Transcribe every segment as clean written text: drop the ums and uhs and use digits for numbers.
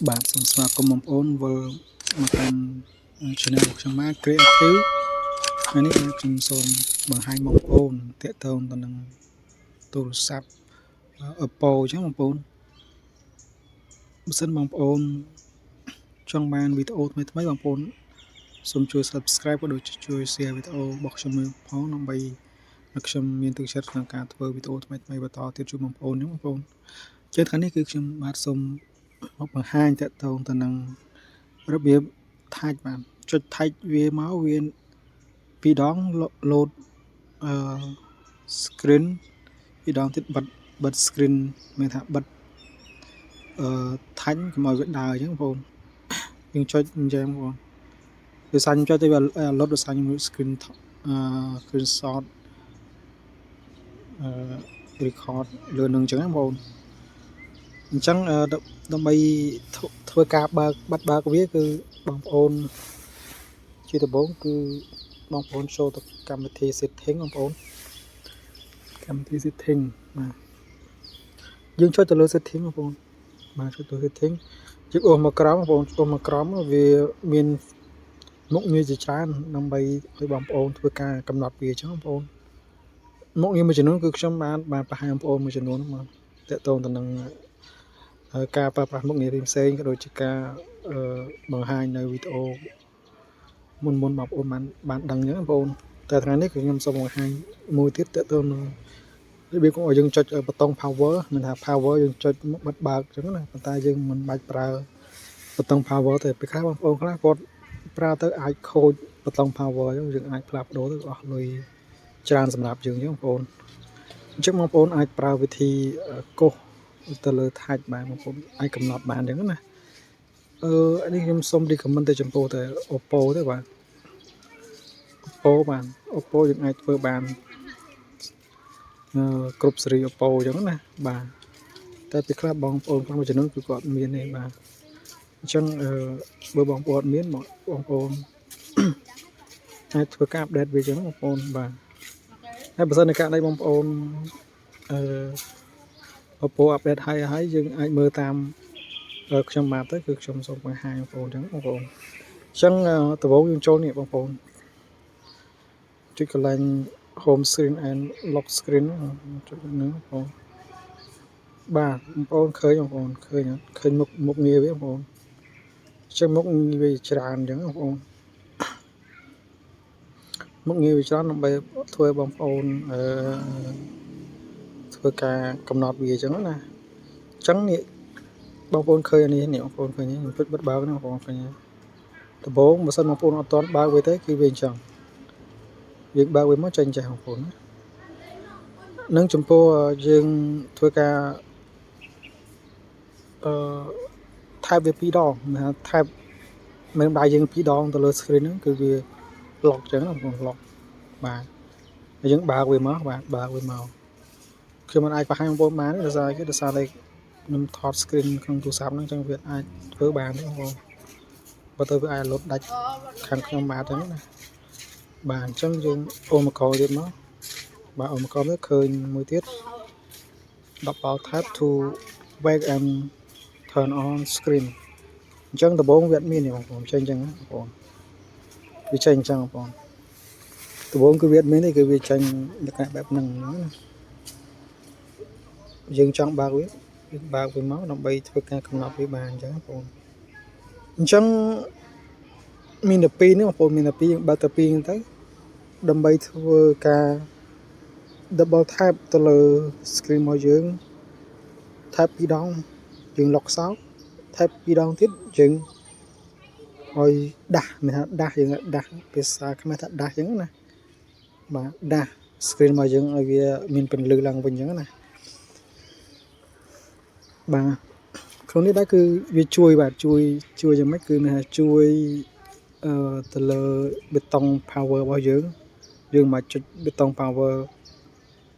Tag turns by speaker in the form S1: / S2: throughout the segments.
S1: បាទសូមស្វាគមន៍បងប្អូនវិលមកកាន់ channel របស់ខ្ញុំបាទ Creative ហើយនេះខ្ញុំសូមបង្ហាញបងប្អូនតាក់ទងទៅនឹងទូរស័ព្ទ Oppo អញ្ចឹងបងប្អូនបើសិនបងប្អូនចង់បានវីដេអូថ្មីៗបងប្អូនសូមជួយ Subscribe ក៏ដូចជាជួយ Share វីដេអូរបស់ខ្ញុំផងដើម្បីឲ្យខ្ញុំមានទឹកចិត្តក្នុងការធ្វើវីដេអូថ្មីៗបន្តទៀតជូនបងប្អូនហ្នឹងបងប្អូនជាថ្ងៃនេះគឺខ្ញុំបាទសូមមកបង្ហាញតាក់ទងទៅនឹងរបៀបថាច់បានចុចថាច់វាមកវាពីរដងលោតscreen ពីរដងទៀតបិទ screen មានថាបិទថាច់កុំឲ្យវាដើរអញ្ចឹងបងប្អូនយើងចុចអញ្ចឹងបងប្អូនដោយសារខ្ញុំចុចទៅវាលុតដោយសារខ្ញុំ screen shot record លើនឹងអញ្ចឹងបងប្អូនអញ្ចឹងដើម្បីធ្វើការបើកវាគឺបងប្អូនជាដំបូងគឺបងប្អូនចូលទៅកម្មវិធី setting បងប្អូនកម្មវិធី setting បាទយើងចុចទៅលើ setting បងប្អូនបាទចុចទៅ setting យើងអូសមកក្រោមបងប្អូនអូសមកក្រោមវាមានមុខងារជាច្រើនដើម្បីឲ្យបងប្អូនធ្វើការកំណត់វាអញ្ចឹងបងប្អូនមុខងារមួយចំនួនគឺខ្ញុំបានបង្ហាញបងប្អូនមួយចំនួនមកតកតងទៅនឹងការប្រើប្រាស់មុខងារផ្សេងក៏ដូចជាការបង្ហាញនៅវីដេអូមុនបងប្អូនបានដឹងអញ្ចឹងបងប្អូនតែថ្ងៃនេះគឺខ្ញុំសូមបង្ហាញមួយទៀតតកតងនឹងរបៀបឲ្យយើងចុចប៊ូតុង power មានថា power យើងចុចបិទបើកអញ្ចឹងណាប៉ុន្តែយើងមិនបាច់ប្រើប៊ូតុង power ទេពេលខ្លះបងប្អូនខ្លះគាត់ប្រើទៅអាចខូចប៊ូតុង power អញ្ចឹងយើងអាចផ្លាស់ប្ដូរទៅអស់លុយច្រើនសម្រាប់យើងអញ្ចឹងបងប្អូនអញ្ចឹងបងប្អូនអាចប្រើវិធីកោសទៅលើថាច់បានបងប្អូនអាចកំណត់បានអញ្ចឹងណានេះខ្ញុំសូម recommend ទៅចំពោះតែ Oppo ទេបាទ Oppo បាទ Oppo យើងអាចធ្វើបានគ្រប់ស៊េរី Oppo អញ្ចឹងណាបាទតែពេលខ្លះបងប្អូនខ្លះមួយចំនួនគឺគាត់មានទេបាទអញ្ចឹងបើបងប្អូនមានបងប្អូនអាចធ្វើការអាប់ដេតវាអញ្ចឹងបងប្អូនបាទហើយបើសិនในករណីបងប្អូនOppo អាប់ដេតហើយយើងអាចមើលតាមខ្ញុំបាទទៅគឺខ្ញុំសូមបង្ហាញបងប្អូនអញ្ចឹងបងប្អូនអញ្ចឹងដំបូងយើងចូលនេះបងប្អូនចុចកន្លែង home screen and lock screen ចុចហ្នឹងបងប្អូនបាទបងប្អូនឃើញបងប្អូនឃើញមុខងារវាបងប្អូនអញ្ចឹងមុខងារវាច្រើនអញ្ចឹងបងប្អូនមុខងារវាច្រើនដើម្បីធ្វើបងប្អូនធ្វើការកំណត់វាអញ្ចឹងណាអញ្ចឹងនេះបងប្អូនឃើញអានេះបងប្អូនឃើញខ្ញុំចុចបិទបើកណាបងប្អូនឃើញដំបូងបើសិនបងប្អូនអត់ទាន់បើកវាទេគឺវាអញ្ចឹងយើងបើកវាមកចេញចេះបងប្អូនណានឹងចំពោះយើងធ្វើការថែបវាពីរដងណាថែបមិនដៃយើងពីរដងទៅលើ screen ហ្នឹងគឺវា lock អញ្ចឹងបងប្អូន lock បាទហើយយើងបើកវាមកបាទបើកវាមកខ្ញុំមិនអាចបង្ហាញបងប្អូនបានទេដោយសារតែខ្ញុំថត screen ក្នុងទូរស័ព្ទហ្នឹងអញ្ចឹងវាអាចធ្វើបានទេបងប្អូនបើទៅវាអាចលុតដាច់ខាងខ្ញុំបាទហ្នឹងណាបាទអញ្ចឹងយើងអូមកក្រោយទៀតមកបាទអូមកក្រោយទៀតឃើញមួយទៀត double tap to wake and turn on screen អញ្ចឹងដំបូងវាអត់មានទេបងប្អូនចេញអញ្ចឹងបងប្អូនវាចេញអញ្ចឹងបងប្អូនដំបូងគឺវាអត់មានទេគឺវាចេញលក្ខណៈបែបហ្នឹងណាយើងចង់បើកវាមកដើម្បីធ្វើការកំណត់វាបានអញ្ចឹងបងប្អូនអញ្ចឹងមានតែពីរនេះបងប្អូនមានតែពីរយើងបើកតែពីរហ្នឹងទៅដើម្បីធ្វើការ double tap ទៅលើ screen របស់យើង tap ពីរដងយើង lock សោ tap ពីរដងទៀតយើងឲ្យដាស់មានថាដាស់យើងដាស់ភាសាខ្មែរថាដាស់អញ្ចឹងណាបាទដាស់ screen របស់យើងឲ្យវាមានពន្លឺឡើងវិញអញ្ចឹងណាបាទក្នុងនេះដែរគឺវាជួយបាទជួយយ៉ាងម៉េចគឺមានថាជួយទៅលើប៊ូតុង power របស់យើងមកចុចប៊ូតុង power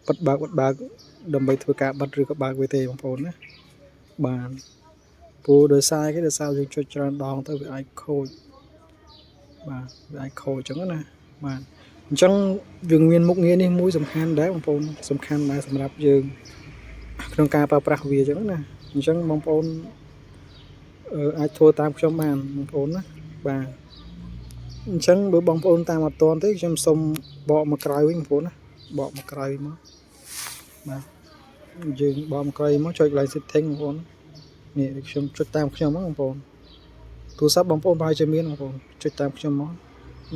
S1: បិទបើកដើម្បីធ្វើការបិទឬក៏បើកវាទេបងប្អូនណាបាទព្រោះដោយសារយើងចុចច្រើនដងទៅវាអាចខូចបាទវាអាចខូចអញ្ចឹងណាបាទអញ្ចឹងយើងមានមុខងារនេះមួយសំខាន់ដែរបងប្អូនសំខាន់ដែរសម្រាប់យើងក្នុងការប្រើប្រាស់វាអញ្ចឹងណាអញ្ចឹងបងប្អូន អាចធ្វើតាមខ្ញុំបានបងប្អូនណាបាទអញ្ចឹងបើបងប្អូនតាមអត់ទាន់ទេខ្ញុំសូមបកមកក្រោយវិញបងប្អូនណាបកមកក្រោយមកបាទយើងបកមកក្រោយមកចុចកន្លែង setting បងប្អូននេះខ្ញុំចុចតាមខ្ញុំហ្នឹងបងប្អូនទូរស័ព្ទបងប្អូនប្រហែលជាមានបងប្អូនចុចតាមខ្ញុំមក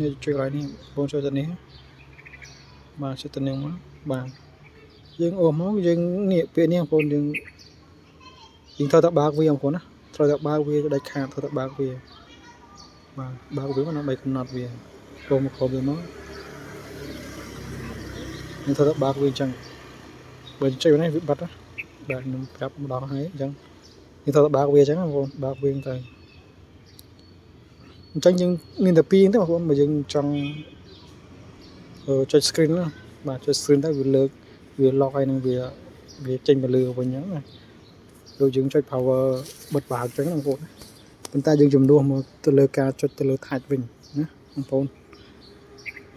S1: នេះចុចកន្លែងនេះបងប្អូនចុចទៅនេះបាទចុចទៅនេះមកបាទយើងអូសមកយើងនេះពាក្យនេះបងប្អូនយើងត្រូវតែបើកវាបងប្អូនណាត្រូវតែបើកវាដាច់ខាតត្រូវតែបើកវាបាទបើកវាមកដើម្បីកំណត់វាចូលមកគ្រប់វាមកយើងត្រូវតែបើកវាអញ្ចឹងបើចុចនេះវាបិទណាបាទខ្ញុំប្រាប់ម្ដងហើយអញ្ចឹងយើងត្រូវតែបើកវាអញ្ចឹងបងប្អូនបើកវាទៅអញ្ចឹងយើងមានតែពីរទេបងប្អូនបើយើងចង់ចុច screen ណាបាទចុច screen ទៅវាលើកវា lock ហើយនឹងវាចេញមកលើវិញអញ្ចឹងណាដូចយើងចុច power បិទបើកអញ្ចឹងបងប្អូនប៉ុន្តែយើងជំនួសមកទៅលើការចុចទៅលើ touch វិញណាបងប្អូន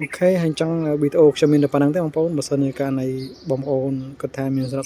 S1: អូខេហើយអញ្ចឹងវីដេអូខ្ញុំមានតែប៉ុណ្្នឹងទេបងប្អូនបើសិនជាការនៃបងប្អូនគាត់ថាមានសារៈ